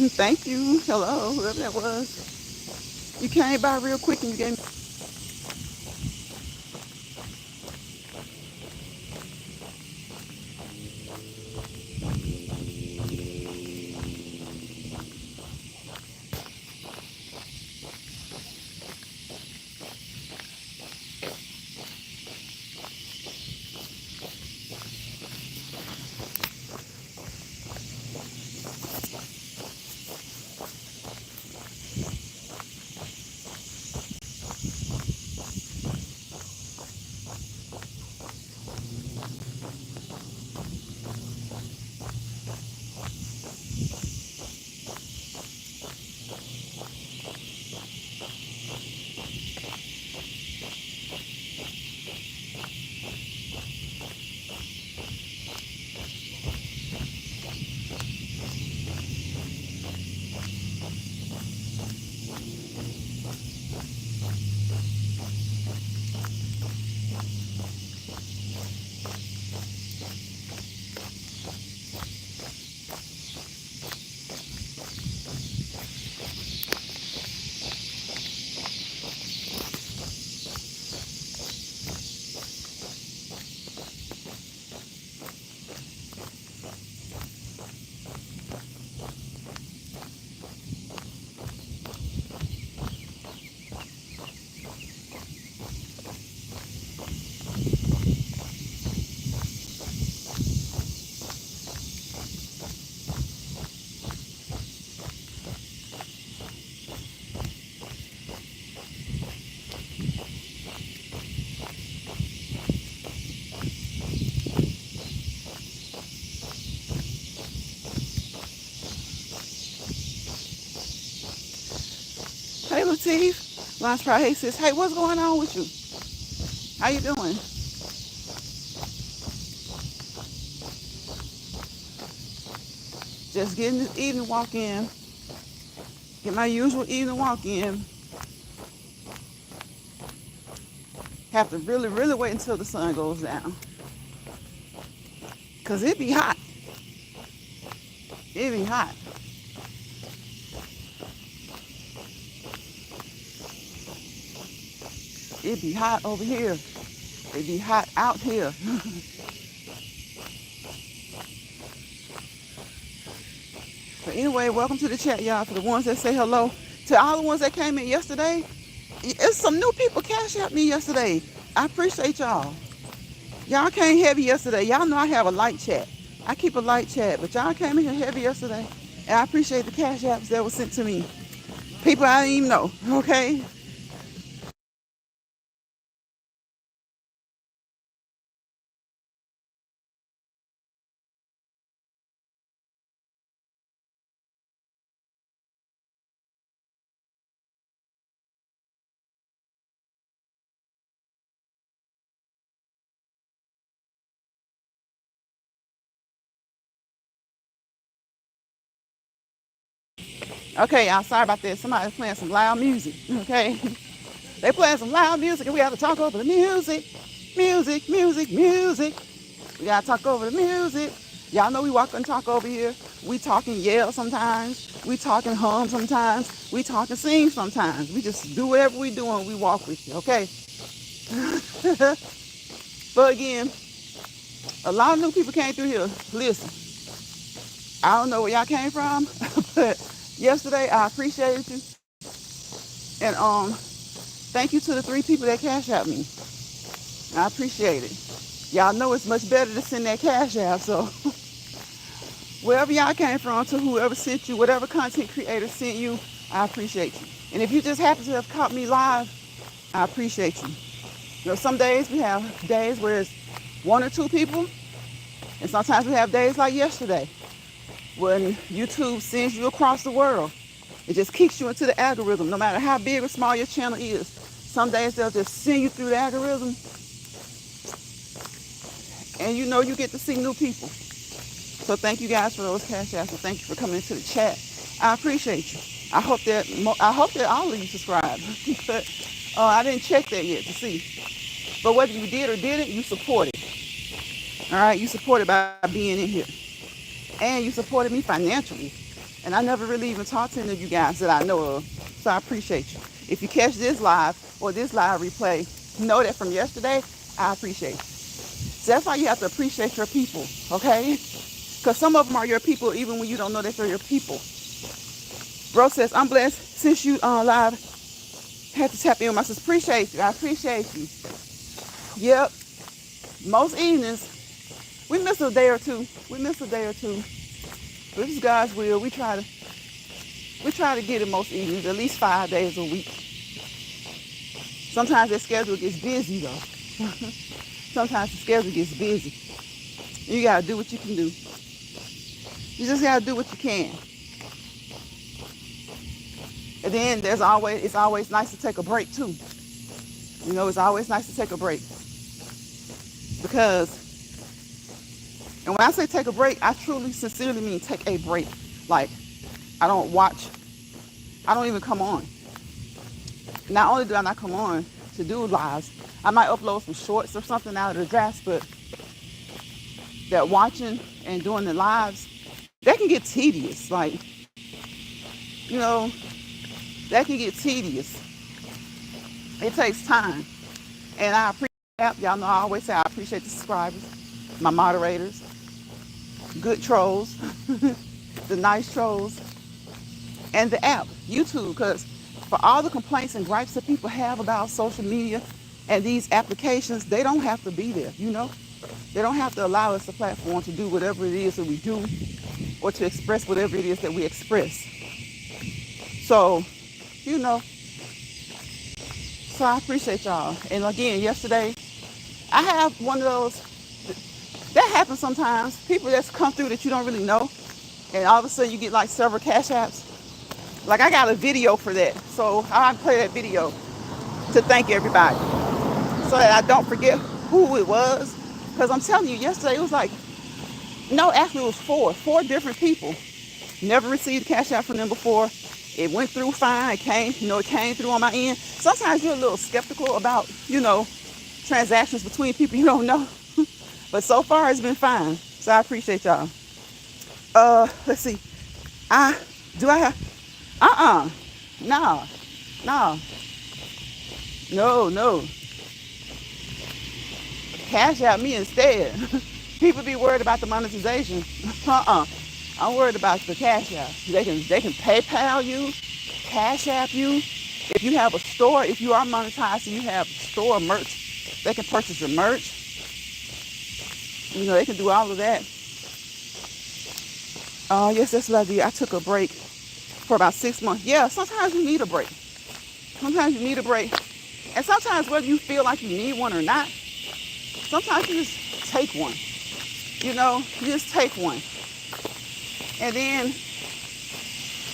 Thank you. Hello, whoever that was. You came by real quick and you gave me. Hey, Latif. Lance Pride, hey, sis. Hey, what's going on with you? How you doing? Just getting this evening walk in. Get my usual evening walk in. Have to really, really wait until the sun goes down. Because it be hot. It be hot. It be hot over here. It be hot out here. But anyway, welcome to the chat, y'all. For the ones that say hello. To all the ones that came in yesterday. It's some new people cash out me yesterday. I appreciate y'all. Y'all came heavy yesterday. Y'all know I have a light chat. I keep a light chat, but y'all came in here heavy yesterday. And I appreciate the cash apps that were sent to me. People I didn't even know, okay? Okay, y'all, sorry about that. Somebody's playing some loud music, okay? They playing some loud music and we have to talk over the music. Music, music, music. We gotta talk over the music. Y'all know we walk and talk over here. We talk and yell sometimes. We talk and hum sometimes. We talk and sing sometimes. We just do whatever we do and we walk with you, okay? But again, a lot of new people came through here. Listen, I don't know where y'all came from, but yesterday I appreciated you. And thank you to the 3 people that cash out me. I appreciate it. Y'all know it's much better to send that cash out, so wherever y'all came from, to whoever sent you, whatever content creator sent you, I appreciate you. And if you just happen to have caught me live, I appreciate you. You know, some days we have days where it's 1 or 2 people, and sometimes we have days like yesterday when YouTube sends you across the world. It just kicks you into the algorithm, no matter how big or small your channel is. Some days they'll just send you through the algorithm, and you know you get to see new people. So thank you guys for those cash apps, and thank you for coming into the chat. I appreciate you. I hope that all of you subscribe, but I didn't check that yet to see. But whether you did or didn't, you supported. All right, you supported by being in here, and you supported me financially. And I never really even talked to any of you guys that I know of. So I appreciate you. If you catch this live or this live replay, know that from yesterday, I appreciate you. So that's why you have to appreciate your people, okay? Because some of them are your people even when you don't know that they're your people. Bro says, I'm blessed since you live had to tap in with my sister. Appreciate you. I appreciate you. Yep. Most evenings, we miss a day or two. But this is God's will. We try to get it most evenings, at least 5 days a week. Sometimes that schedule gets busy though. Sometimes the schedule gets busy. You gotta do what you can do. You just gotta do what you can. And then it's always nice to take a break too. You know, it's always nice to take a break. Because, and when I say take a break, I truly, sincerely mean take a break. Like, I don't even come on. Not only do I not come on to do lives, I might upload some shorts or something out of the drafts, but that watching and doing the lives, that can get tedious. Like, you know, that can get tedious. It takes time. And I appreciate the app. Y'all know I always say I appreciate the subscribers, my moderators, good trolls, the nice trolls, and the app, YouTube, because for all the complaints and gripes that people have about social media and these applications, they don't have to be there, you know? They don't have to allow us a platform to do whatever it is that we do or to express whatever it is that we express. So, you know, so I appreciate y'all. And again, yesterday, I have one of those, that happens sometimes, people that's come through that you don't really know, and all of a sudden you get like several cash apps. Like I got a video for that, so I play that video to thank everybody so that I don't forget who it was. Because I'm telling you, yesterday it was like, no, actually it was four different people. Never received a cash app from them before. It went through fine. It came through on my end. Sometimes you're a little skeptical about, transactions between people you don't know. But so far it's been fine. So I appreciate y'all. Let's see. No. Cash out me instead. People be worried about the monetization. I'm worried about the cash app. They can PayPal you, cash app you. If you have a store, if you are monetized and you have store merch, they can purchase your merch. They can do all of that. Yes, that's what I did. I took a break for about 6 months. Yeah, sometimes you need a break. And sometimes whether you feel like you need one or not, sometimes you just take one. You just take one. And then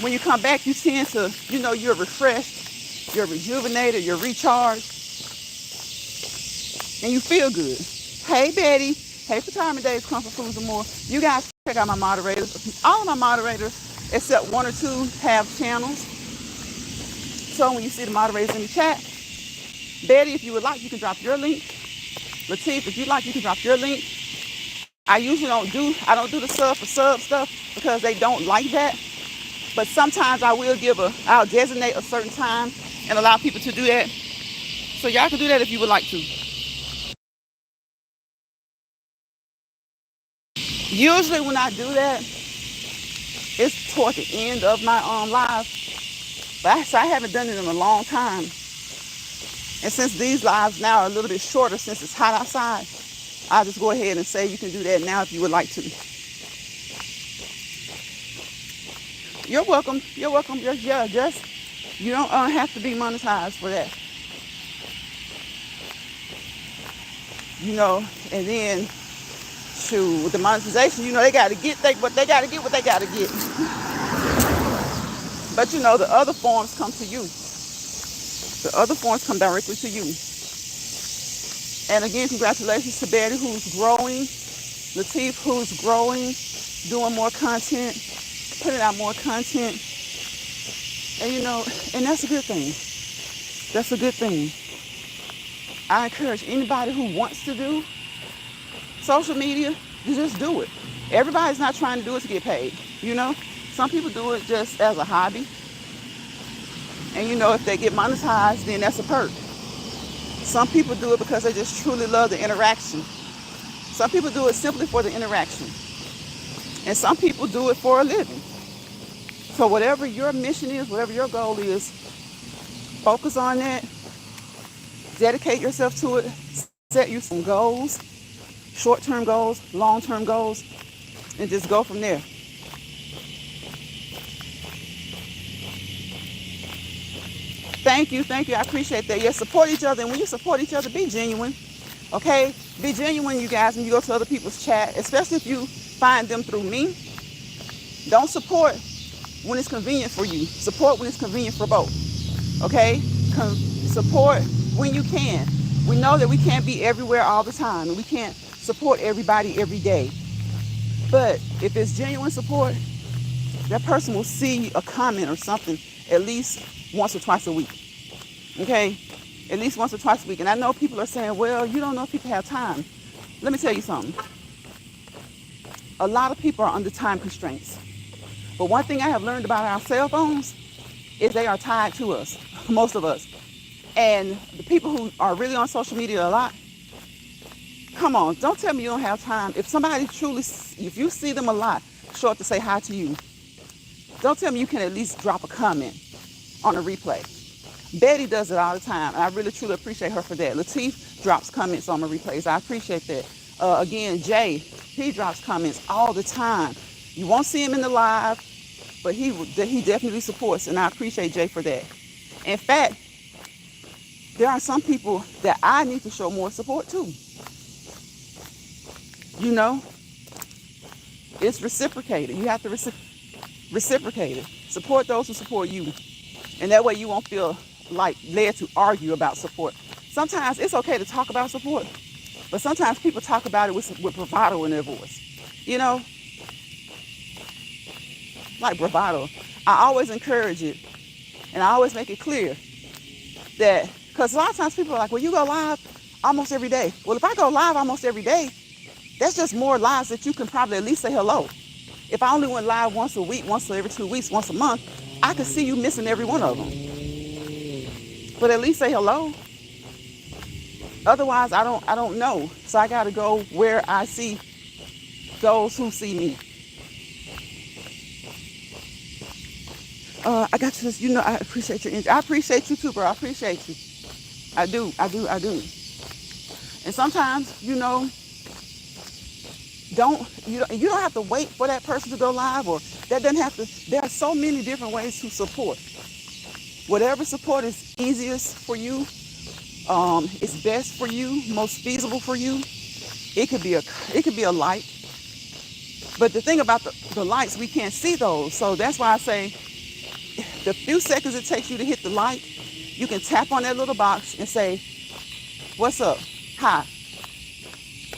when you come back, you tend to, you're refreshed, you're rejuvenated, you're recharged, and you feel good. Hey, Betty. Hey, Retirement Days, Comfort Foods and more. You guys check out my moderators. All of my moderators, except one or two, have channels. So when you see the moderators in the chat, Betty, if you would like, you can drop your link. Latif, if you'd like, you can drop your link. I usually don't do the sub for sub stuff because they don't like that. But sometimes I'll designate a certain time and allow people to do that. So y'all can do that if you would like to. Usually when I do that, it's toward the end of my live. But I haven't done it in a long time. And since these lives now are a little bit shorter since it's hot outside, I'll just go ahead and say you can do that now if you would like to. You're welcome. You don't have to be monetized for that. And then, shoot, with the monetization, they got to get what they got to get. But the other forms come to you. The other forms come directly to you. And again, congratulations to Betty, who's growing, Latif, who's growing, doing more content, putting out more content. And and that's a good thing. That's a good thing. I encourage anybody who wants to do social media to just do it. Everybody's not trying to do it to get paid, Some people do it just as a hobby. And you know, if they get monetized, then that's a perk. Some people do it because they just truly love the interaction. Some people do it simply for the interaction. And some people do it for a living. So whatever your mission is, whatever your goal is, focus on that. Dedicate yourself to it. Set you some goals, short-term goals, long-term goals, and just go from there. Thank you. I appreciate that. Yes, support each other. And when you support each other, be genuine. Okay? Be genuine, you guys, when you go to other people's chat, especially if you find them through me. Don't support when it's convenient for you. Support when it's convenient for both. Okay? Support when you can. We know that we can't be everywhere all the time, and we can't support everybody every day. But if it's genuine support, that person will see a comment or something at least once or twice a week. Okay? At least once or twice a week. And I know people are saying, well, you don't know if people have time. Let me tell you something. A lot of people are under time constraints. But one thing I have learned about our cell phones is they are tied to us, most of us. And the people who are really on social media a lot, come on, don't tell me you don't have time. If somebody truly, if you see them a lot, show up to say hi to you, don't tell me you can at least drop a comment on a replay. Betty does it all the time, and I really truly appreciate her for that. Latif drops comments on my replays. I appreciate that. Again, Jay, he drops comments all the time. You won't see him in the live, but he definitely supports, and I appreciate Jay for that. In fact, there are some people that I need to show more support to. You know, it's reciprocated. You have to reciprocate it. Support those who support you, and that way you won't feel like led to argue about support. Sometimes it's okay to talk about support, but sometimes people talk about it with bravado in their voice. You know, like bravado. I always encourage it, and I always make it clear that, because a lot of times people are like, well, you go live almost every day. Well, if I go live almost every day, that's just more lives that you can probably at least say hello. If I only went live once a week, once every 2 weeks, once a month, I could see you missing every one of them. But at least say hello. Otherwise, I don't know. So I got to go where I see those who see me. I got you this, you know, I appreciate your interest. I appreciate you too, bro. I appreciate you. I do. And sometimes, you know, you don't have to wait for that person to go live, or that doesn't have to. There are so many different ways to support. Whatever support is easiest for you, is best for you, most feasible for you. It could be a like. But the thing about the likes, we can't see those. So that's why I say the few seconds it takes you to hit the like, you can tap on that little box and say, what's up? Hi.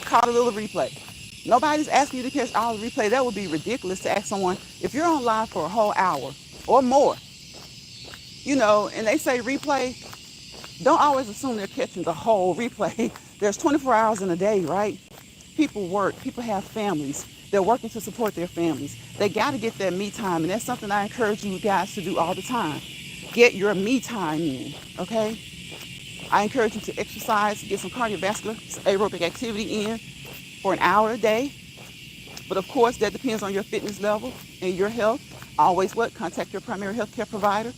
Call a little replay. Nobody's asking you to catch all the replay. That would be ridiculous to ask someone. If you're on live for a whole hour or more, you know, and they say replay, don't always assume they're catching the whole replay. There's 24 hours in a day, right? People work. People have families. They're working to support their families. They got to get that me time, and that's something I encourage you guys to do all the time. Get your me time in, okay? I encourage you to exercise, get some cardiovascular, some aerobic activity in for an hour a day. But of course, that depends on your fitness level and your health. Always contact your primary health care provider.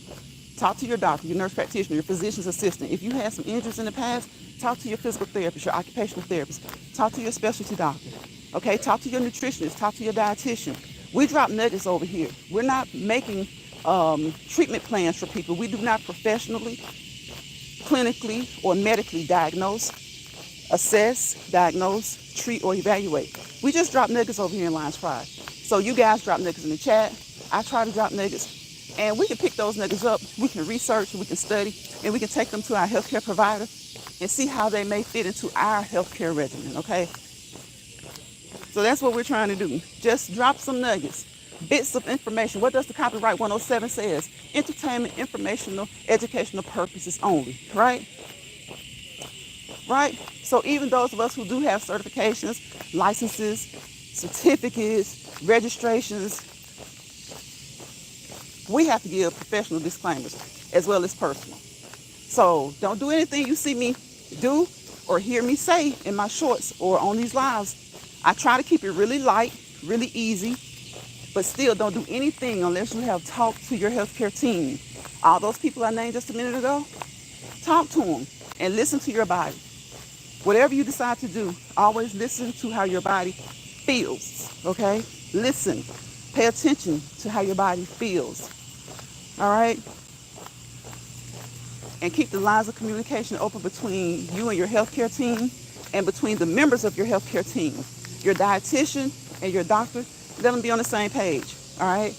Talk to your doctor, your nurse practitioner, your physician's assistant. If you had some injuries in the past, talk to your physical therapist, your occupational therapist. Talk to your specialty doctor. Okay, talk to your nutritionist, talk to your dietitian. We drop nuggets over here. We're not making treatment plans for people. We do not professionally, clinically, or medically diagnose, assess, diagnose, treat, or evaluate. We just drop nuggets over here in Lions Pride. So you guys drop nuggets in the chat. I try to drop nuggets. And we can pick those nuggets up. We can research, we can study, and we can take them to our healthcare provider and see how they may fit into our healthcare regimen, okay? So that's what we're trying to do. Just drop some nuggets, bits of information. What does the copyright 107 says? Entertainment, informational, educational purposes only, right? Right? So even those of us who do have certifications, licenses, certificates, registrations, we have to give professional disclaimers as well as personal. So don't do anything you see me do or hear me say in my shorts or on these lives. I try to keep it really light, really easy, but still don't do anything unless you have talked to your healthcare team. All those people I named just a minute ago, talk to them and listen to your body. Whatever you decide to do, always listen to how your body feels, okay? Listen. Pay attention to how your body feels, all right? And keep the lines of communication open between you and your healthcare team and between the members of your healthcare team. Your dietitian and your doctor, let them be on the same page, all right?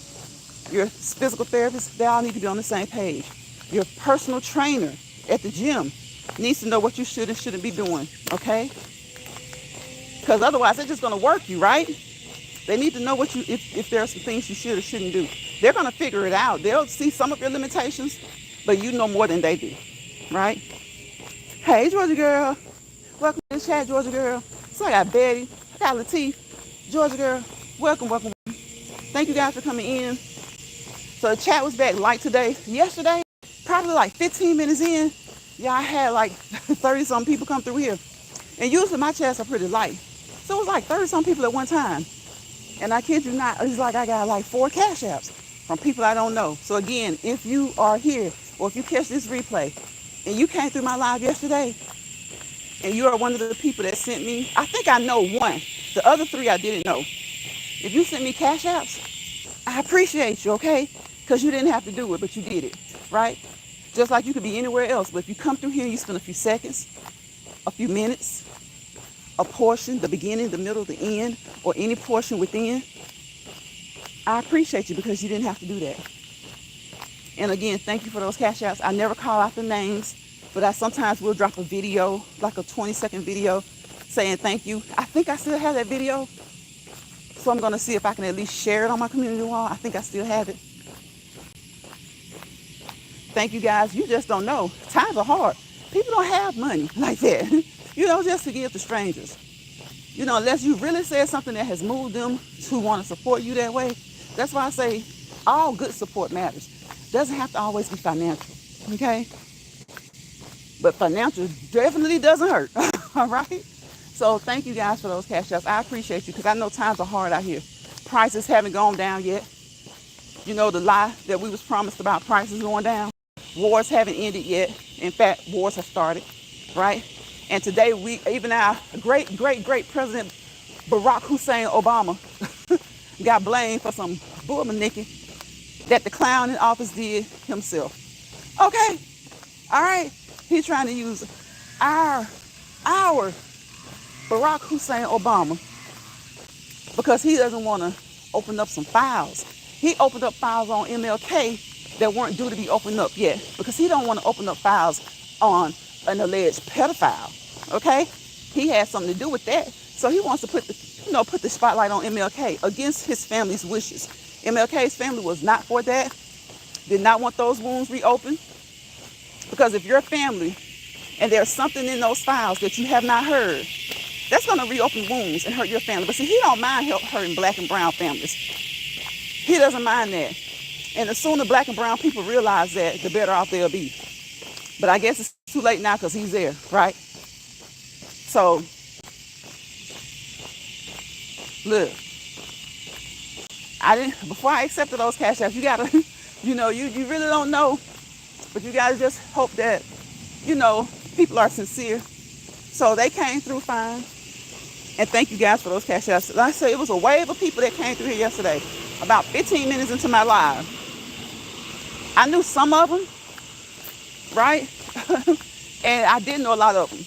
Your physical therapist, they all need to be on the same page. Your personal trainer at the gym needs to know what you should and shouldn't be doing, okay? Because otherwise, they're just going to work you, right? They need to know what you if there are some things you should or shouldn't do. They're going to figure it out. They'll see some of your limitations, but you know more than they do, right? Hey, Georgia girl. Welcome to the chat, Georgia girl. So I got Betty. I got Latif. Georgia girl. Welcome, welcome. Thank you guys for coming in. So the chat was back light today. Yesterday, probably like 15 minutes in, yeah, I had like 30-some people come through here. And usually my chats are pretty light. So it was like 30-some people at one time. And I kid you not, it's like I got like 4 cash apps from people I don't know. So again, if you are here or if you catch this replay and you came through my live yesterday and you are one of the people that sent me, I think I know one. The other 3 I didn't know. If you sent me cash apps, I appreciate you, okay? Because you didn't have to do it, but you did it, right? Just like you could be anywhere else. But if you come through here and you spend a few seconds, a few minutes, a portion, the beginning, the middle, the end, or any portion within, I appreciate you because you didn't have to do that. And again, thank you for those cash apps. I never call out the names, but I sometimes will drop a video, like a 20-second video, saying thank you. I think I still have that video, so I'm going to see if I can at least share it on my community wall. I think I still have it. Thank you guys. You just don't know. Times are hard. People don't have money like that, just to give to strangers. Unless you really said something that has moved them to want to support you that way. That's why I say all good support matters. Doesn't have to always be financial, okay? But financial definitely doesn't hurt, all right? So thank you guys for those cash apps. I appreciate you because I know times are hard out here. Prices haven't gone down yet. The lie that we was promised about prices going down. Wars haven't ended yet. In fact, wars have started, right? And today, even our great President Barack Hussein Obama got blamed for some bullmanicking that the clown in office did himself. Okay, all right. He's trying to use our Barack Hussein Obama because he doesn't want to open up some files. He opened up files on MLK that weren't due to be opened up yet because he don't want to open up files on an alleged pedophile. Okay, he had something to do with that, so he wants to put the spotlight on MLK against his family's wishes. MLK's family was not for that, did not want those wounds reopened, because if your family and there's something in those files that you have not heard, that's going to reopen wounds and hurt your family. But see, he don't mind hurting black and brown families. He doesn't mind that. And the sooner black and brown people realize that, the better off they'll be. But I guess it's too late now because he's there, right? So, look, before I accepted those cash apps, you gotta, you really don't know, but you gotta just hope that, people are sincere. So they came through fine. And thank you guys for those cash apps. Like I said, it was a wave of people that came through here yesterday, about 15 minutes into my live. I knew some of them, right? And I didn't know a lot of them.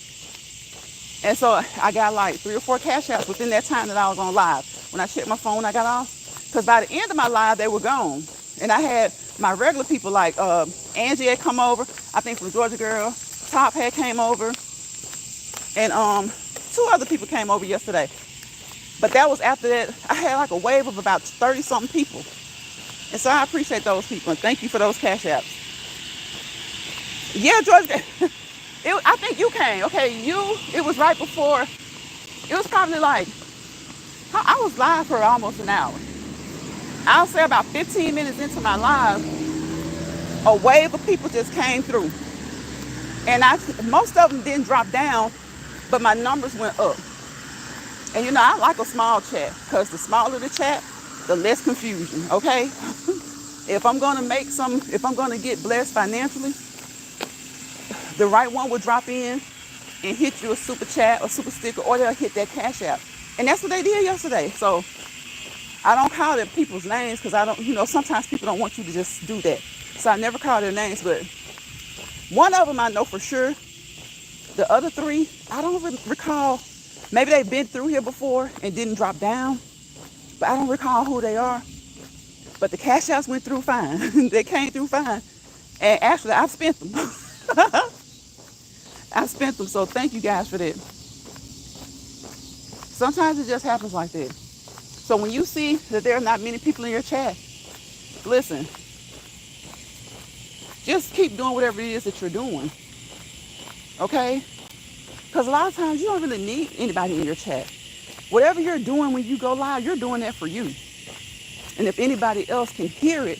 And so I got like 3 or 4 cash apps within that time that I was on live. When I checked my phone, I got off. Because by the end of my live, they were gone. And I had my regular people like Angie had come over, I think from Georgia Girl. Top had came over. And 2 other people came over yesterday. But that was after that. I had like a wave of about 30-something people. And so I appreciate those people. And thank you for those cash apps. Yeah, Georgia. I think you came. Okay, it was right before. It was probably like, I was live for almost an hour. I'll say about 15 minutes into my live, a wave of people just came through. And most of them didn't drop down, but my numbers went up. And I like a small chat, because the smaller the chat, the less confusion, okay? If I'm gonna get blessed financially, the right one will drop in and hit you a super chat or super sticker, or they'll hit that cash app. And that's what they did yesterday. So I don't call them people's names, because I don't, sometimes people don't want you to just do that. So I never call their names, but one of them I know for sure. The other three, I don't recall. Maybe they've been through here before and didn't drop down, but I don't recall who they are. But the cash outs went through fine. They came through fine. And actually, I've spent them. I spent them, so thank you guys for that. Sometimes it just happens like that. So when you see that there are not many people in your chat, listen, just keep doing whatever it is that you're doing, okay? Because a lot of times you don't really need anybody in your chat. Whatever you're doing when you go live, you're doing that for you. And if anybody else can hear it,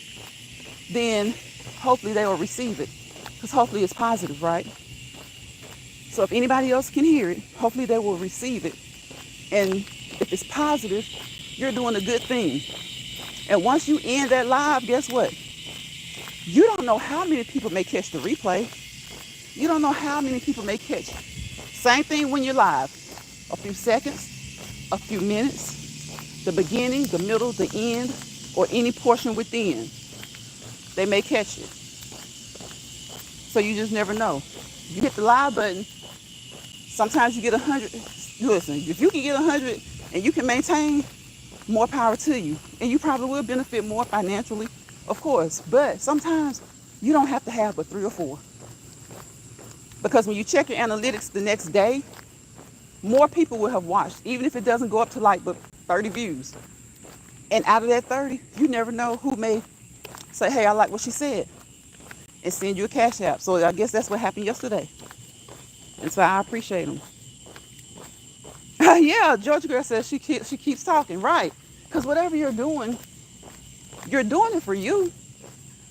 then hopefully they will receive it, because hopefully it's positive, right? So if anybody else can hear it, hopefully they will receive it. And if it's positive, you're doing a good thing. And once you end that live, guess what? You don't know how many people may catch the replay. You don't know how many people may catch. Same thing when you're live. A few seconds, a few minutes, the beginning, the middle, the end, or any portion within. They may catch it. So you just never know. You hit the live button, sometimes you get 100. Listen, if you can get 100 and you can maintain, more power to you. And you probably will benefit more financially, of course. But sometimes you don't have to have but 3 or 4. Because when you check your analytics the next day, more people will have watched, even if it doesn't go up to like but 30 views. And out of that 30, you never know who may say, hey, I like what she said, and send you a cash app. So I guess that's what happened yesterday. And so I appreciate them. Yeah, Georgia girl says she keeps talking, right? Because whatever you're doing it for you.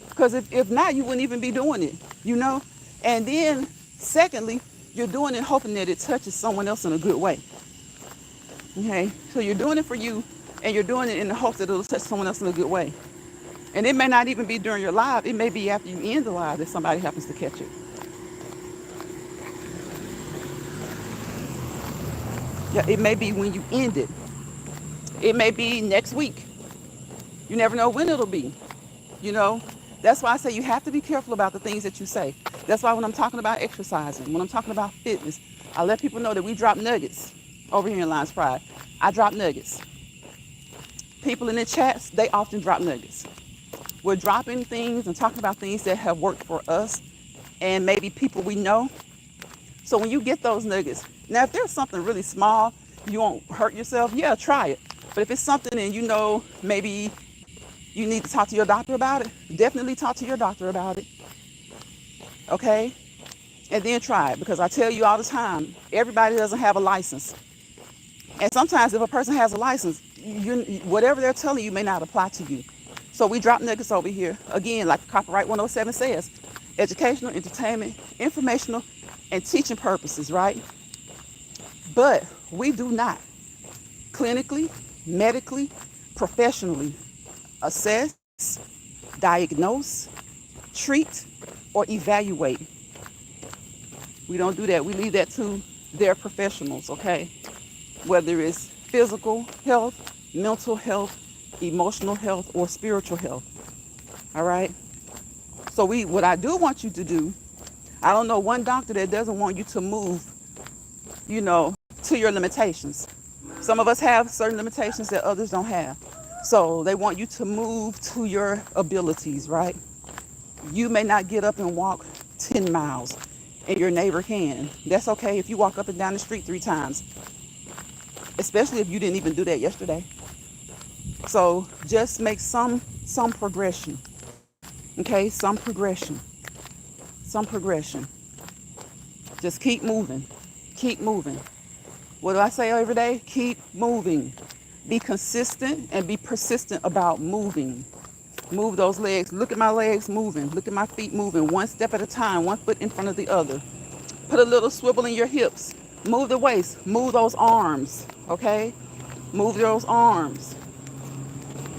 Because if not, you wouldn't even be doing it, And then, secondly, you're doing it hoping that it touches someone else in a good way. Okay? So you're doing it for you, and you're doing it in the hopes that it'll touch someone else in a good way. And it may not even be during your live. It may be after you end the live that somebody happens to catch it. Yeah, it may be when you end it. It may be next week. You never know when it'll be. That's why I say you have to be careful about the things that you say. That's why when I'm talking about exercising, when I'm talking about fitness, I let people know that we drop nuggets over here in Lions Pride. I drop nuggets. People in the chats, they often drop nuggets. We're dropping things and talking about things that have worked for us and maybe people we know. So when you get those nuggets, now if there's something really small, you won't hurt yourself, yeah, try it. But if it's something and maybe you need to talk to your doctor about it, definitely talk to your doctor about it. Okay? And then try it, because I tell you all the time, everybody doesn't have a license. And sometimes if a person has a license, whatever they're telling you may not apply to you. So we drop nuggets over here. Again, like Copyright 107 says, educational, entertainment, informational, and teaching purposes, right? But we do not clinically, medically, professionally assess, diagnose, treat, or evaluate. We don't do that. We leave that to their professionals, okay? Whether it's physical health, mental health, emotional health, or spiritual health. All right? So what I do want you to do, I don't know one doctor that doesn't want you to move, to your limitations. Some of us have certain limitations that others don't have. So they want you to move to your abilities, right? You may not get up and walk 10 miles, and your neighbor can. That's okay if you walk up and down the street 3 times, especially if you didn't even do that yesterday. So just make some progression, okay? Some progression. Just keep moving. What do I say every day? Keep moving. Be consistent and be persistent about moving. Move those legs. Look at my legs moving. Look at my feet moving. One step at a time, one foot in front of the other. Put a little swivel in your hips. Move the waist. Move those arms. Okay? Move those arms.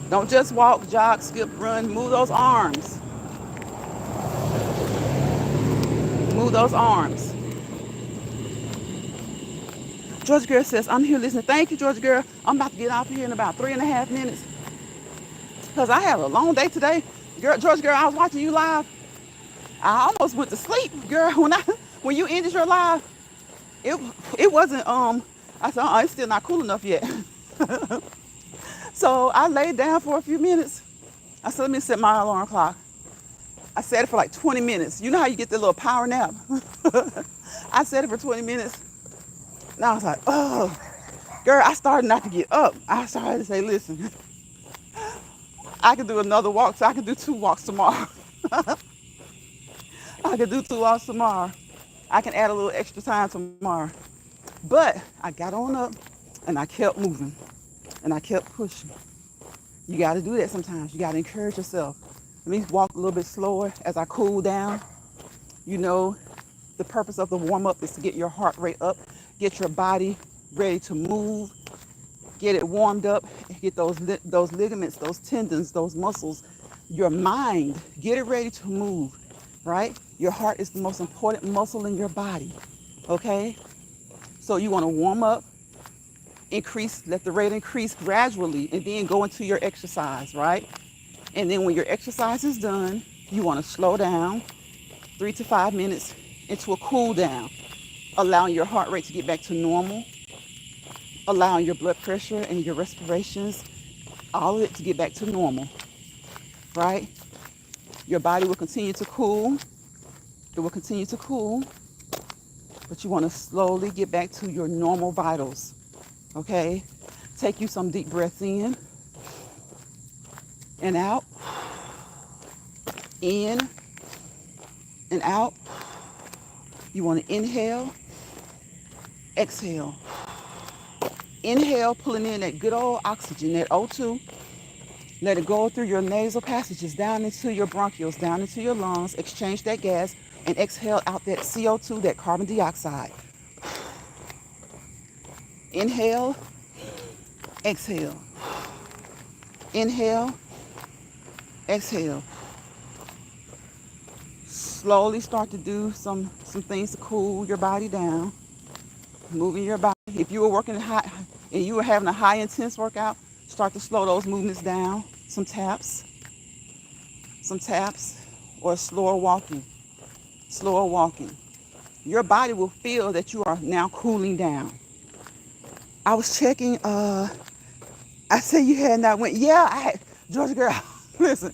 Don't just walk, jog, skip, run. Move those arms. Move those arms. Georgia Girl says, I'm here listening. Thank you, Georgia Girl. I'm about to get off here in about 3.5 minutes. Because I had a long day today. Girl, Georgia Girl, I was watching you live. I almost went to sleep, girl. When you ended your live, it wasn't I said, it's still not cool enough yet. So I laid down for a few minutes. I said, let me set my alarm clock. I set it for like 20 minutes. You know how you get the little power nap? I set it for 20 minutes. And I was like, oh, girl, I started not to get up. I started to say, listen, I can do another walk, so I can do 2 walks tomorrow. I can do 2 walks tomorrow. I can add a little extra time tomorrow. But I got on up and I kept moving and I kept pushing. You got to do that sometimes. You got to encourage yourself. Let me walk a little bit slower as I cool down. You know, the purpose of the warm up is to get your heart rate up, get your body ready to move, get it warmed up, get those ligaments, those tendons, those muscles, your mind, get it ready to move, right? Your heart is the most important muscle in your body, okay? So you want to warm up, let the rate increase gradually, and then go into your exercise, right? And then when your exercise is done, you want to slow down 3 to 5 minutes into a cool down, allowing your heart rate to get back to normal, allowing your blood pressure and your respirations, all of it to get back to normal, right? Your body will continue to cool. It will continue to cool, but you want to slowly get back to your normal vitals, okay? Take you some deep breaths in and out, in and out. You want to inhale, exhale. Inhale, pulling in that good old oxygen, that O2. Let it go through your nasal passages, down into your bronchioles, down into your lungs. Exchange that gas and exhale out that CO2, that carbon dioxide. Inhale, exhale. Inhale, exhale. Slowly start to do some things to cool your body down. Moving your body. If you were working high and you were having a high intense workout, start to slow those movements down. Some taps, or slower walking. Your body will feel that you are now cooling down. I was checking, I said you had not went, yeah, I had, Georgia Girl, listen,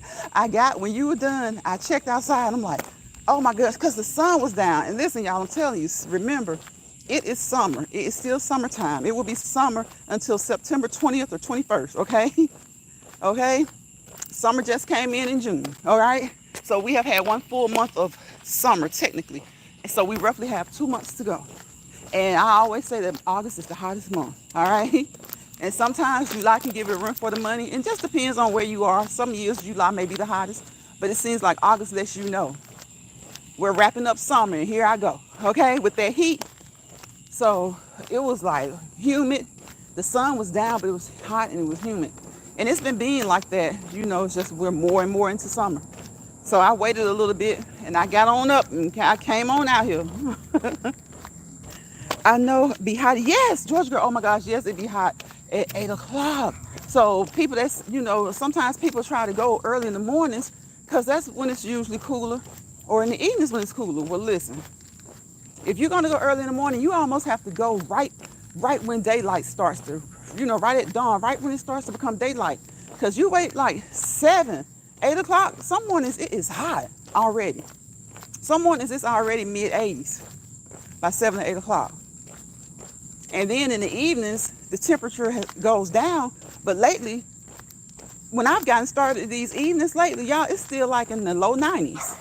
when you were done, I checked outside, I'm like, oh my gosh, because the sun was down. And listen, y'all, I'm telling you, remember, it is summer. It is still summertime. It will be summer until September 20th or 21st, okay? Okay? Summer just came in June, all right? So we have had 1 full month of summer, technically. And so we roughly have 2 months to go. And I always say that August is the hottest month, all right? And sometimes July can give it a run for the money. It just depends on where you are. Some years July may be the hottest, but it seems like August lets you know. We're wrapping up summer, and here I go, okay, with that heat. So it was like humid. The sun was down, but it was hot and it was humid. And it's been being like that, you know, it's just we're more and more into summer. So I waited a little bit and I got on up and I came on out here. I know it be hot. Yes, Georgia Girl, oh my gosh, yes, it be hot at 8 o'clock. So people that's, you know, sometimes people try to go early in the mornings because that's when it's usually cooler, or in the evenings when it's cooler. Well, listen, if you're going to go early in the morning, you almost have to go right when daylight starts to, you know, right at dawn, right when it starts to become daylight. Because you wait like 7, 8 o'clock, some mornings it is hot already. Some mornings it's already mid-80s by 7 or 8 o'clock. And then in the evenings, the temperature goes down. But lately, when I've gotten started these evenings lately, y'all, it's still like in the low 90s.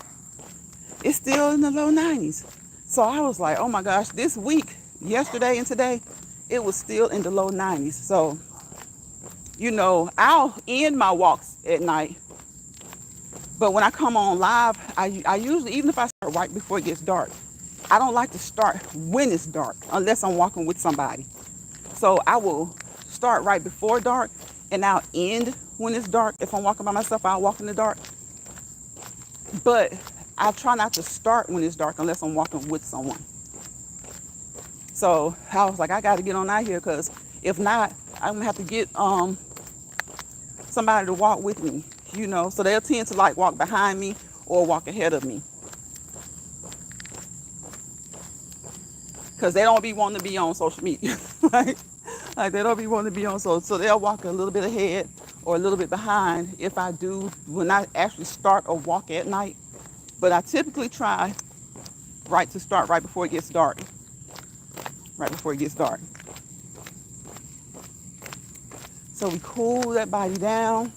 It's still in the low 90s. So I was like, oh my gosh, this week, yesterday and today, it was still in the low 90s. So, you know, I'll end my walks at night But when I come on live, I usually, even if I start right before it gets dark, I don't like to start when it's dark unless I'm walking with somebody. So I will start right before dark and I'll end when it's dark. If I'm walking by myself, I'll walk in the dark. But I try not to start when it's dark unless I'm walking with someone. So I was like, I got to get on out here because if not, I'm going to have to get somebody to walk with me, you know. So they'll tend to like walk behind me or walk ahead of me. Because they don't be wanting to be on social media. Right? Like they don't be wanting to be on social. So they'll walk a little bit ahead or a little bit behind if I do, when I actually start a walk at night. But I typically try to start right before it gets dark. Right before it gets dark. So we cool that body down.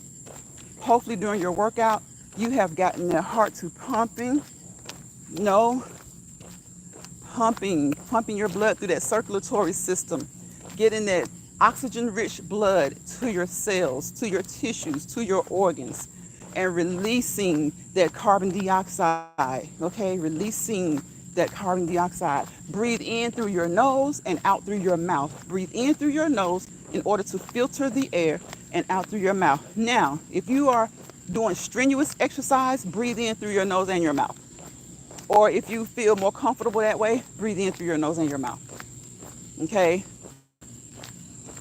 Hopefully during your workout, you have gotten that heart to pumping. No, pumping your blood through that circulatory system. Getting that oxygen-rich blood to your cells, to your tissues, to your organs. And releasing that carbon dioxide, okay? Releasing that carbon dioxide. Breathe in through your nose and out through your mouth. Breathe in through your nose in order to filter the air and out through your mouth. Now, if you are doing strenuous exercise, breathe in through your nose and your mouth. Or if you feel more comfortable that way, breathe in through your nose and your mouth. Okay?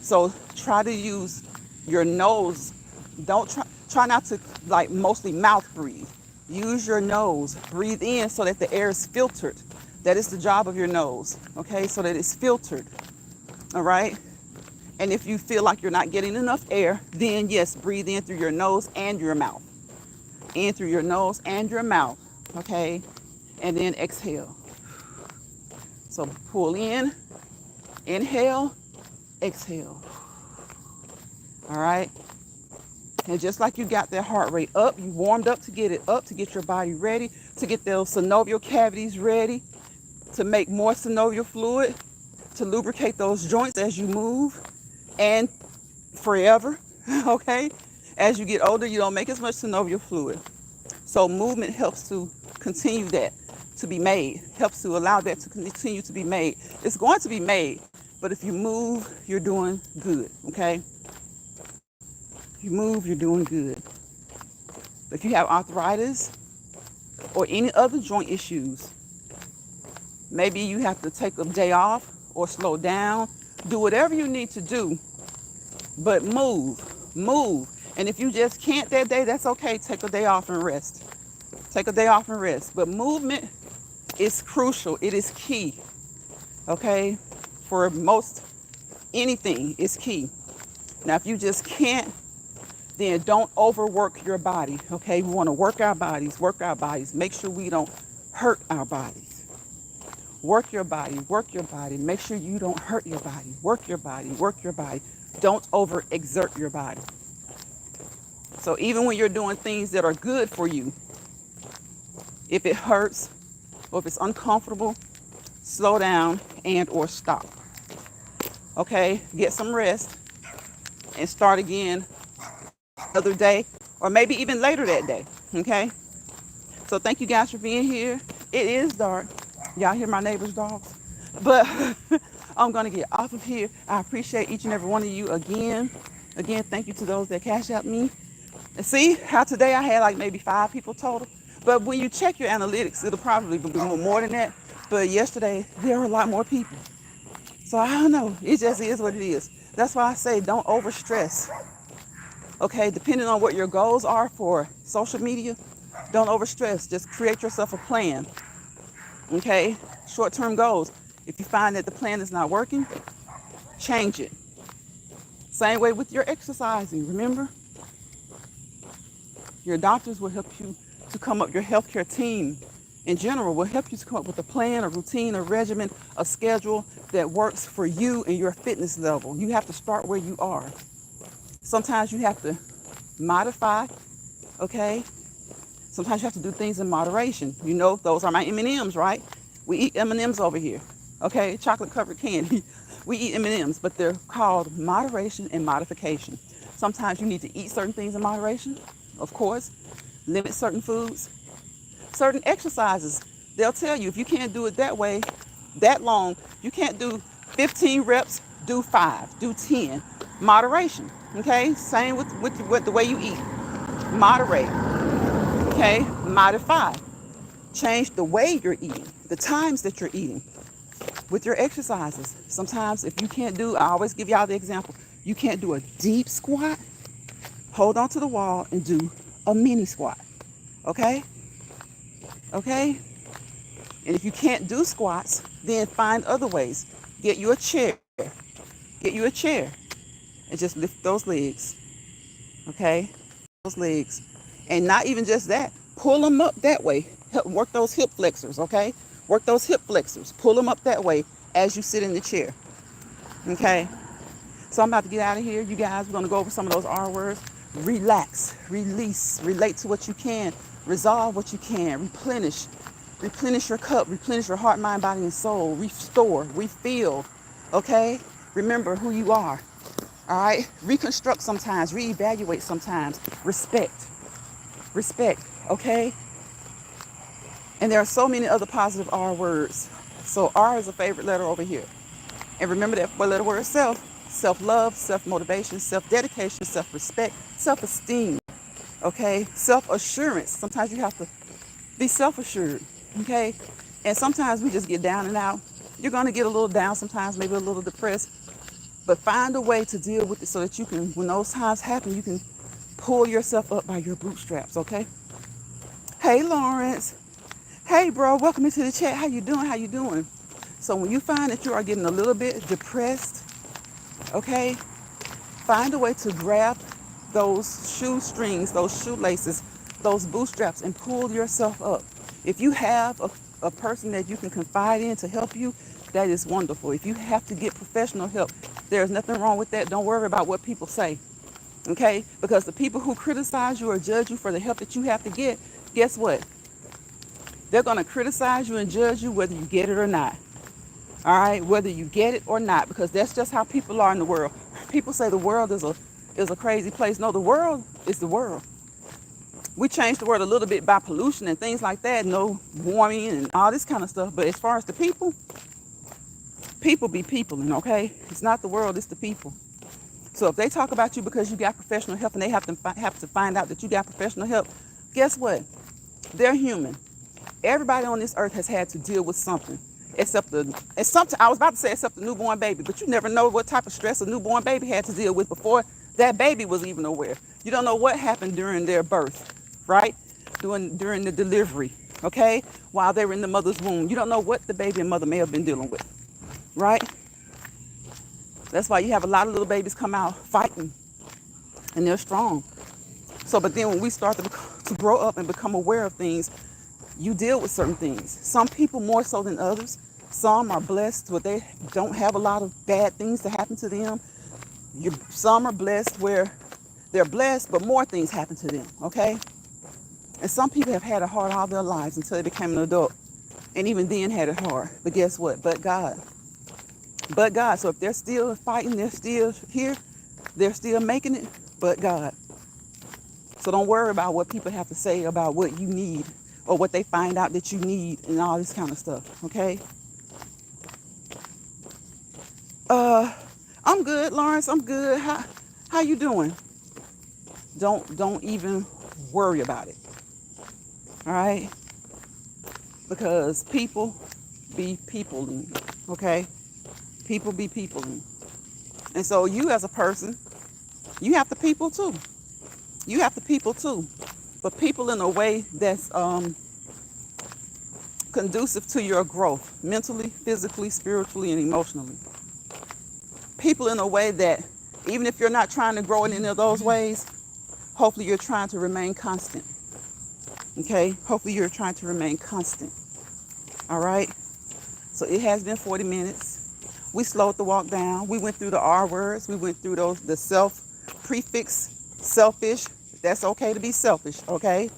So try to use your nose. Don't try not to like mostly mouth breathe. Use your nose. Breathe in so that the air is filtered. That is the job of your nose. Okay? So that it's filtered. All right? And if you feel like you're not getting enough air, then yes, breathe in through your nose and your mouth. In through your nose and your mouth. Okay? And then exhale. So pull in, inhale, exhale. All right? And just like you got that heart rate up, you warmed up to get it up, to get your body ready, to get those synovial cavities ready, to make more synovial fluid, to lubricate those joints as you move, and forever, okay? As you get older, you don't make as much synovial fluid. So movement helps to continue that to be made, helps to allow that to continue to be made. It's going to be made, but if you move, you're doing good, okay? You move, you're doing good. If you have arthritis or any other joint issues, maybe you have to take a day off or slow down. Do whatever you need to do, but move. And if you just can't that day, that's okay. Take a day off and rest. Take a day off and rest. But movement is crucial. It is key. Okay? For most anything, it's key. Now, if you just can't, then don't overwork your body. Okay? We want to work our bodies. Make sure we don't hurt our bodies. Work your body. Make sure you don't hurt your body. Work your body. Don't overexert your body. So even when you're doing things that are good for you, if it hurts or if it's uncomfortable, slow down and or stop. Okay? Get some rest and start again another day or maybe even later that day. Okay? So thank you guys for being here. It is dark. Y'all hear my neighbor's dogs? But I'm going to get off of here. I appreciate each and every one of you again. Again, thank you to those that cash out me. And see how today I had like maybe 5 people total. But when you check your analytics, it'll probably be more than that. But yesterday, there were a lot more people. So I don't know. It just is what it is. That's why I say don't overstress. Okay, depending on what your goals are for social media, don't overstress. Just create yourself a plan. Okay, short-term goals. If you find that the plan is not working, change it. Same way with your exercising. Remember, your doctors will help you to come up, your healthcare team in general will help you to come up with a plan, a routine, a regimen, a schedule that works for you and your fitness level. You have to start where you are. Sometimes you have to modify, okay? Sometimes you have to do things in moderation. You know, those are my M&Ms, right? We eat M&Ms over here, okay? Chocolate-covered candy. We eat M&Ms, but they're called moderation and modification. Sometimes you need to eat certain things in moderation, of course, limit certain foods, certain exercises. They'll tell you if you can't do it that way, that long, you can't do 15 reps, do 5, do 10. Moderation, okay? Same with the way you eat. Moderate, okay? Modify. Change the way you're eating, the times that you're eating with your exercises. Sometimes if you can't do, I always give y'all the example, you can't do a deep squat, hold on to the wall and do a mini squat, okay? Okay? And if you can't do squats, then find other ways. Get you a chair. Get you a chair and just lift those legs, okay? Those legs. And not even just that, pull them up that way. Help work those hip flexors, okay? Work those hip flexors. Pull them up that way as you sit in the chair, okay? So I'm about to get out of here. You guys, we're going to go over some of those R words. Relax, release, relate to what you can, resolve what you can, replenish your cup, replenish your heart, mind, body, and soul, restore, refill, okay? Remember who you are, all right? Reconstruct sometimes, reevaluate sometimes, respect, okay? And there are so many other positive R words. So R is a favorite letter over here. And remember that four letter word self. Self-love, self-motivation, self-dedication, self-respect, self-esteem, okay? Self-assurance. Sometimes you have to be self-assured, okay? And sometimes we just get down and out. You're going to get a little down sometimes, maybe a little depressed. But find a way to deal with it so that you can, when those times happen, you can pull yourself up by your bootstraps, okay? Hey, Lawrence. Hey, bro, welcome into the chat. How you doing? How you doing? So when you find that you are getting a little bit depressed, okay, find a way to grab those shoestrings, those shoelaces, those bootstraps, and pull yourself up. If you have a person that you can confide in to help you, that is wonderful. If you have to get professional help, there's nothing wrong with that. Don't worry about what people say, okay? Because the people who criticize you or judge you for the help that you have to get, guess what? They're going to criticize you and judge you whether you get it or not. All right, whether you get it or not, because that's just how people are in the world. People say the world is a crazy place. No, the world is the world. We changed the world a little bit by pollution and things like that, no warming and all this kind of stuff. But as far as the people be peopling, okay? It's not the world, it's the people. So if they talk about you because you got professional help and they have to find out that you got professional help, guess what? They're human. Everybody on this earth has had to deal with something. Except the newborn baby, but you never know what type of stress a newborn baby had to deal with before that baby was even aware. You don't know what happened during their birth, right? During the delivery, okay? While they were in the mother's womb. You don't know what the baby and mother may have been dealing with, right? That's why you have a lot of little babies come out fighting, and they're strong. So, but then when we start to grow up and become aware of things, you deal with certain things. Some people more so than others. Some are blessed where they don't have a lot of bad things to happen to them. Some are blessed where they're blessed, but more things happen to them, okay? And some people have had it hard all their lives until they became an adult. And even then had it hard. But guess what? But God. But God. So if they're still fighting, they're still here, they're still making it, but God. So don't worry about what people have to say about what you need or what they find out that you need and all this kind of stuff, okay? I'm good, Lawrence. I'm good. How you doing? Don't even worry about it. All right? Because people be peopling, okay? People be peopling. And so you as a person, you have to people too. You have to people too. But people in a way that's conducive to your growth, mentally, physically, spiritually, and emotionally. People in a way that, even if you're not trying to grow in any of those ways, hopefully you're trying to remain constant. Okay? Hopefully you're trying to remain constant. All right? So it has been 40 minutes. We slowed the walk down. We went through the R words. We went through the self prefix, selfish. That's okay to be selfish, okay?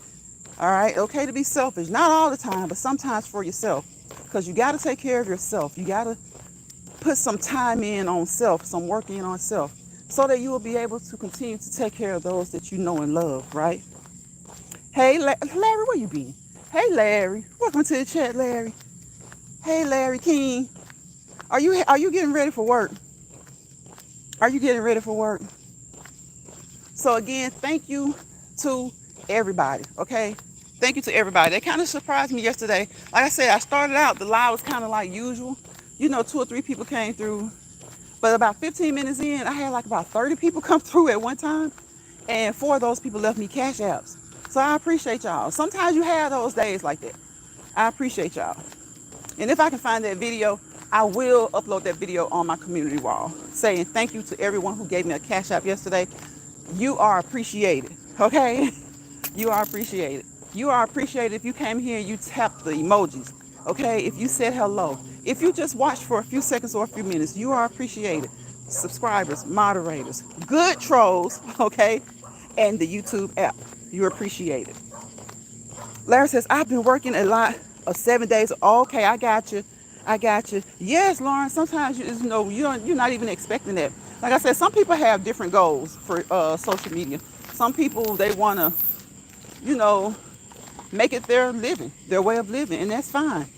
All right? Okay to be selfish. Not all the time, but sometimes for yourself. Because you got to take care of yourself. You got to put some time in on self, some work in on self, so that you will be able to continue to take care of those that you know and love, right? Hey, Larry, where you been? Hey, Larry. Welcome to the chat, Larry. Hey, Larry King. Are you getting ready for work? Are you getting ready for work? So again, thank you to everybody, okay? Thank you to everybody. That kind of surprised me yesterday. Like I said, I started out, the live was kind of like usual. You know, 2 or 3 people came through. But about 15 minutes in, I had like about 30 people come through at one time. And 4 of those people left me cash apps. So I appreciate y'all. Sometimes you have those days like that. I appreciate y'all. And if I can find that video, I will upload that video on my community wall saying thank you to everyone who gave me a cash app yesterday. You are appreciated, okay? You are appreciated. You are appreciated if you came here and you tapped the emojis, okay? If you said hello. If you just watched for a few seconds or a few minutes, you are appreciated. Subscribers, moderators, good trolls, okay? And the YouTube app. You're appreciated. Larry says, I've been working a lot of 7 days. Okay, I got you. I got you. Yes, Lauren, sometimes you're not even expecting that. Like I said, some people have different goals for social media. Some people, they want to, you know, make it their living, their way of living, and that's fine.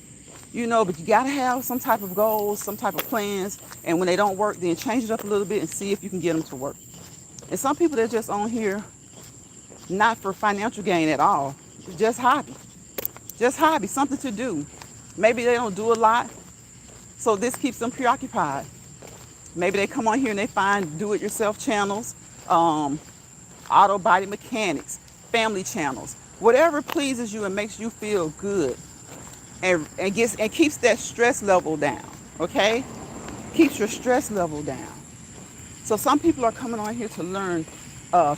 But you got to have some type of goals, some type of plans, and when they don't work, then change it up a little bit and see if you can get them to work. And some people, they're just on here not for financial gain at all. It's just hobby. Just hobby, something to do. Maybe they don't do a lot, so this keeps them preoccupied. Maybe they come on here and they find do-it-yourself channels, auto body mechanics, family channels, whatever pleases you and makes you feel good and keeps that stress level down, okay? Keeps your stress level down. So some people are coming on here to learn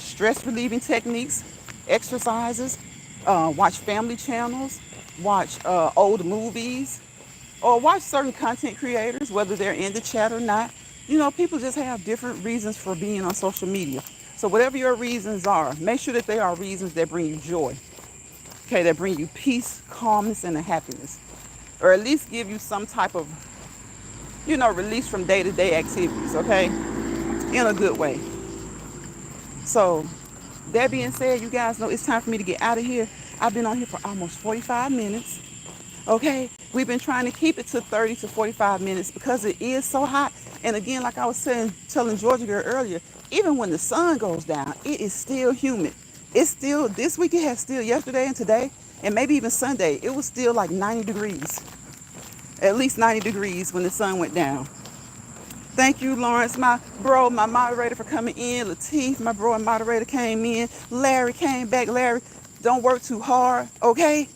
stress relieving techniques, exercises, watch family channels, watch old movies, or watch certain content creators, whether they're in the chat or not. People just have different reasons for being on social media. So whatever your reasons are, make sure that they are reasons that bring you joy, okay, that bring you peace, calmness, and a happiness, or at least give you some type of, release from day-to-day activities, okay, in a good way. So that being said, you guys know it's time for me to get out of here. I've been on here for almost 45 minutes. Okay, we've been trying to keep it to 30 to 45 minutes because it is so hot. And again, like I was telling Georgia girl earlier, even when the sun goes down, it is still humid. It's still, this week it has still, yesterday and today, and maybe even Sunday, it was still like 90 degrees. At least 90 degrees when the sun went down. Thank you, Lawrence, my bro, my moderator, for coming in. Lateef, my bro and moderator, came in. Larry came back. Larry, don't work too hard, okay?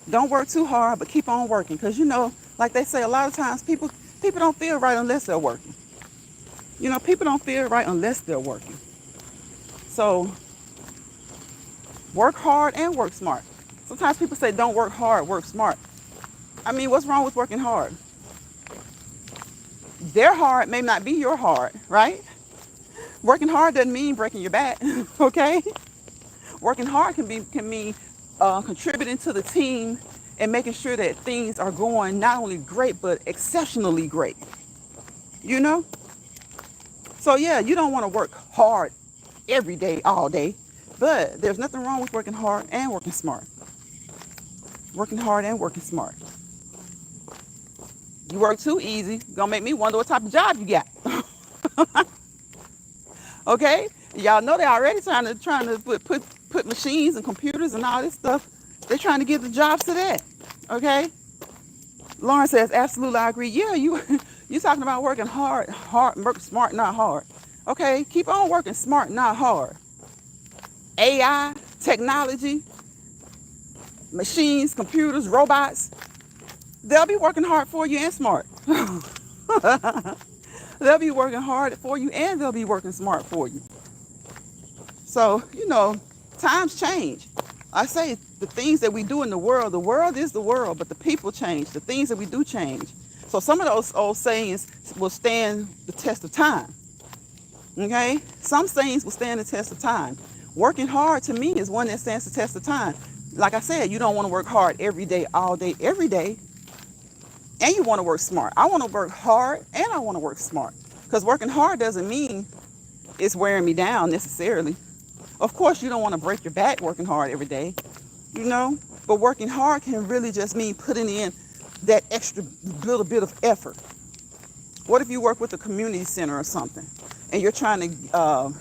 Don't work too hard, but keep on working. Because, like they say, a lot of times people don't feel right unless they're working. People don't feel right unless they're working. So work hard and work smart. Sometimes people say don't work hard, work smart. I mean, what's wrong with working hard? Their hard may not be your hard, right? Working hard doesn't mean breaking your back, okay? Working hard can mean contributing to the team and making sure that things are going not only great, but exceptionally great. So yeah, you don't want to work hard every day, all day, but there's nothing wrong with working hard and working smart. Working hard and working smart. You work too easy, gonna make me wonder what type of job you got. Okay? Y'all know they're already trying to put machines and computers and all this stuff. They're trying to give the jobs to that. Okay? Lauren says, absolutely, I agree. Yeah, you talking about working hard, work smart, not hard. Okay, keep on working smart, not hard. AI, technology, machines, computers, robots, they'll be working hard for you and smart. They'll be working hard for you and they'll be working smart for you. So, times change. I say the things that we do in the world is the world, but the people change. The things that we do change. So some of those old sayings will stand the test of time. Okay? Some sayings will stand the test of time. Working hard to me is one that stands the test of time. Like I said, you don't want to work hard every day, all day, every day. And you want to work smart. I want to work hard and I want to work smart. Because working hard doesn't mean it's wearing me down necessarily. Of course, you don't want to break your back working hard every day, you know, but working hard can really just mean putting in that extra little bit of effort. What if you work with a community center or something and you're trying to,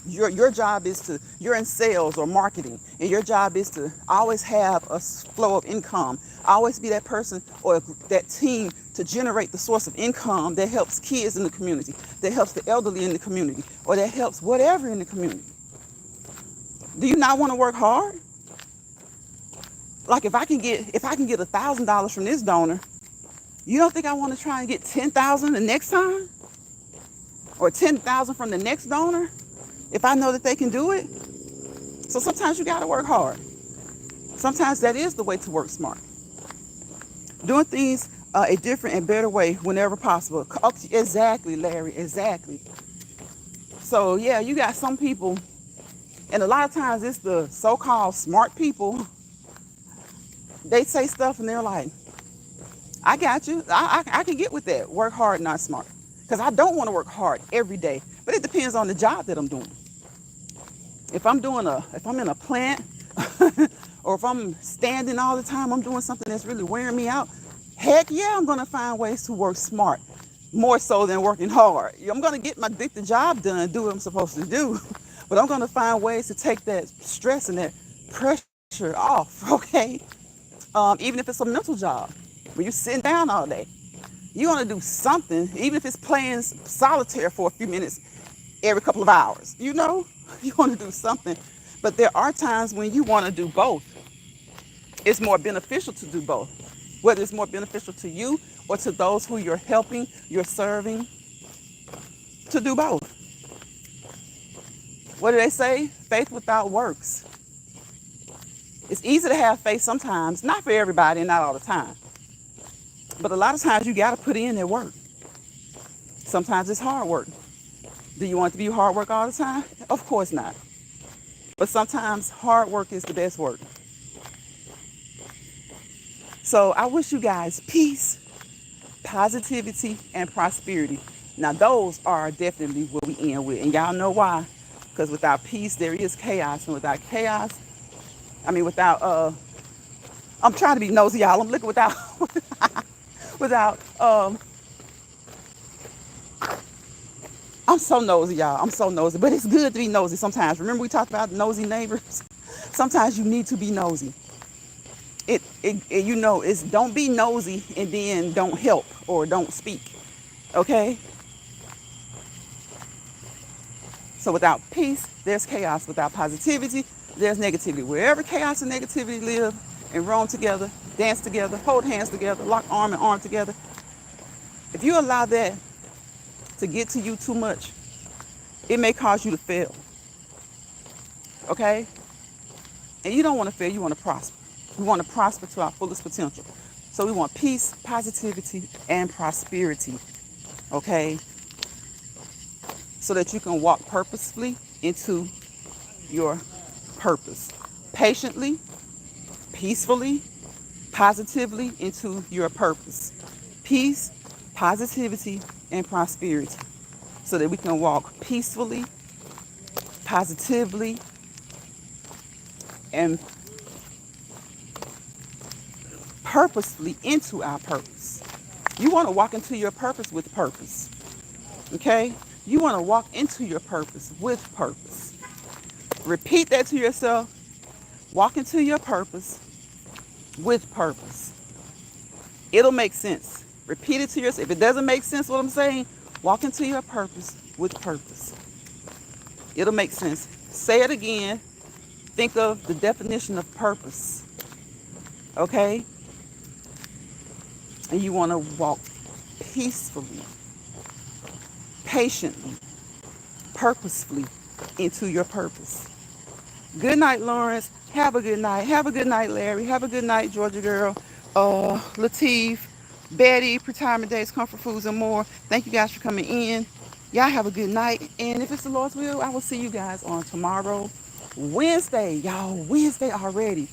your job is to, you're in sales or marketing, and your job is to always have a flow of income, always be that person or that team to generate the source of income that helps kids in the community, that helps the elderly in the community, or that helps whatever in the community. Do you not want to work hard? Like if I can get $1,000 from this donor, you don't think I want to try and get 10,000 the next time, or 10,000 from the next donor, if I know that they can do it? So sometimes you got to work hard. Sometimes that is the way to work smart. Doing things a different and better way whenever possible. Exactly, Larry. Exactly. So yeah, you got some people, and a lot of times it's the so-called smart people. They say stuff and they're like, I got you. I can get with that. Work hard, not smart. Because I don't want to work hard every day. But it depends on the job that I'm doing. If I'm in a plant or if I'm standing all the time, I'm doing something that's really wearing me out. Heck yeah, I'm going to find ways to work smart, more so than working hard. I'm going to get the job done, do what I'm supposed to do. But I'm going to find ways to take that stress and that pressure off, okay? Even if it's a mental job, where you're sitting down all day. You want to do something, even if it's playing solitaire for a few minutes every couple of hours. You know, you want to do something. But there are times when you want to do both. It's more beneficial to do both. Whether it's more beneficial to you or to those who you're helping, you're serving, to do both. What do they say? Faith without works. It's easy to have faith sometimes, not for everybody and not all the time. But a lot of times you got to put in that work. Sometimes it's hard work. Do you want it to be hard work all the time? Of course not. But sometimes hard work is the best work. So I wish you guys peace, positivity, and prosperity. Now those are definitely what we end with. And y'all know why. Because without peace, there is chaos. And without chaos, I'm trying to be nosy, y'all. I'm looking without, I'm so nosy, y'all. I'm so nosy. But it's good to be nosy sometimes. Remember we talked about nosy neighbors? Sometimes you need to be nosy. It's don't be nosy and then don't help or don't speak. Okay? So without peace, there's chaos. Without positivity, there's negativity. Wherever chaos and negativity live and roam together, dance together, hold hands together, lock arm and arm together, if you allow that to get to you too much, it may cause you to fail. Okay? And you don't want to fail, you want to prosper. We want to prosper to our fullest potential. So we want peace, positivity, and prosperity. Okay? So that you can walk purposefully into your purpose. Patiently, peacefully, positively into your purpose. Peace, positivity, and prosperity. So that we can walk peacefully, positively, and purposefully into our purpose. You want to walk into your purpose with purpose. Okay? You want to walk into your purpose with purpose. Repeat that to yourself. Walk into your purpose with purpose. It'll make sense. Repeat it to yourself. If it doesn't make sense what I'm saying, walk into your purpose with purpose. It'll make sense. Say it again. Think of the definition of purpose. Okay? And you want to walk peacefully, patiently, purposefully into your purpose. Good night, Lawrence. Have a good night. Have a good night, Larry. Have a good night, Georgia girl. Latif, Betty, Retirement Days, Comfort Foods, and more. Thank you guys for coming in. Y'all have a good night. And if it's the Lord's will, I will see you guys on tomorrow, Wednesday. Y'all, Wednesday already.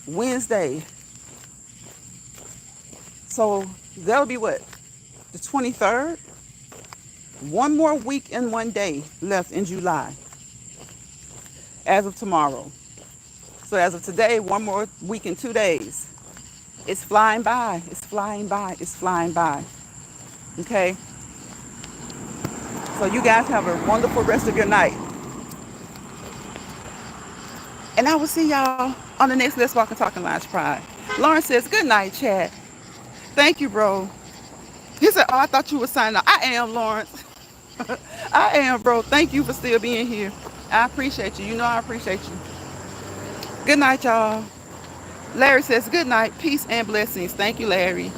Wednesday. So that'll be what? The 23rd? One more week and one day left in July. as of tomorrow. So as of today, one more week and 2 days. It's flying by. It's flying by. It's flying by. Okay. So you guys have a wonderful rest of your night. And I will see y'all on the next Let's Walk and Talk and Lounge Pride. Lawrence says, good night, Chad. Thank you, bro. He said, oh, I thought you were signing off. I am, Lawrence. I am, bro. Thank you for still being here. I appreciate you. You know I appreciate you. Good night, y'all. Larry says, good night, peace and blessings. Thank you, Larry.